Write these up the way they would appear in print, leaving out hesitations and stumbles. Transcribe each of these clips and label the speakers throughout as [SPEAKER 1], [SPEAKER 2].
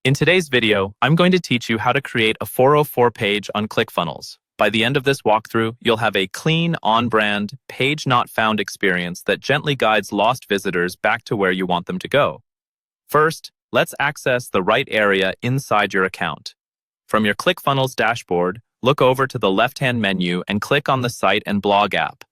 [SPEAKER 1] In today's video, I'm going to teach you how to create a 404 page on Clickfunnels. By the end of this walkthrough, you'll have a clean, on-brand, page not found experience that gently guides lost visitors back to where you want them to go. First, let's access the right area inside your account. From your Clickfunnels dashboard, look over to the left-hand menu and click on the Site and Blog app.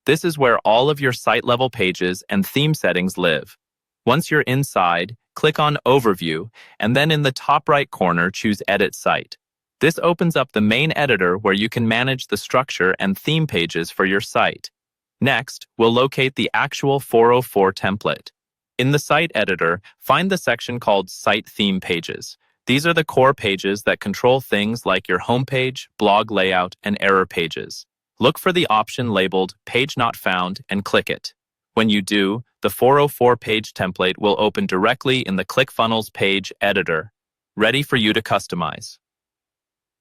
[SPEAKER 1] This is where all of your site-level pages and theme settings live. Once you're inside, click on Overview, and then in the top right corner, choose Edit Site. This opens up the main editor where you can manage the structure and theme pages for your site. Next, we'll locate the actual 404 template. In the site editor, find the section called Site Theme Pages. These are the core pages that control things like your homepage, blog layout, and error pages. Look for the option labeled Page Not Found and click it. When you do, the 404 page template will open directly in the Clickfunnels page editor, ready for you to customize.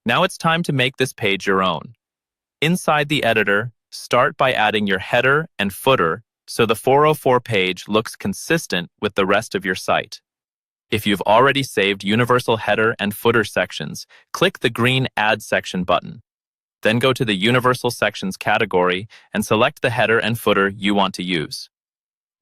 [SPEAKER 1] Now it's time to make this page your own. Inside the editor, start by adding your header and footer so the 404 page looks consistent with the rest of your site. If you've already saved universal header and footer sections, click the green Add Section button. Then go to the Universal Sections category and select the header and footer you want to use.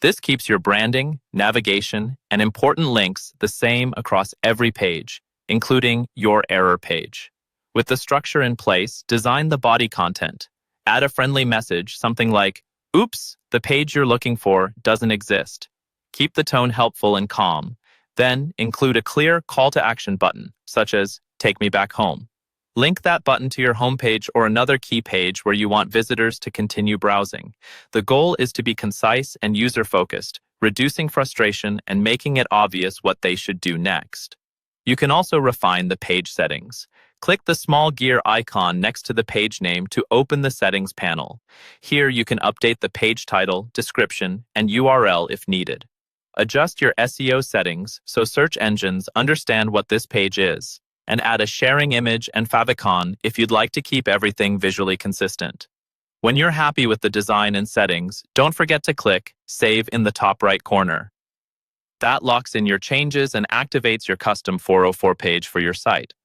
[SPEAKER 1] This keeps your branding, navigation, and important links the same across every page, including your error page. With the structure in place, design the body content. Add a friendly message, something like, "Oops, the page you're looking for doesn't exist." Keep the tone helpful and calm. Then include a clear call to action button, such as "Take me back home." Link that button to your homepage or another key page where you want visitors to continue browsing. The goal is to be concise and user-focused, reducing frustration and making it obvious what they should do next. You can also refine the page settings. Click the small gear icon next to the page name to open the settings panel. Here you can update the page title, description, and URL if needed. Adjust your SEO settings so search engines understand what this page is, and add a sharing image and favicon if you'd like to keep everything visually consistent. When you're happy with the design and settings, don't forget to click Save in the top right corner. That locks in your changes and activates your custom 404 page for your site.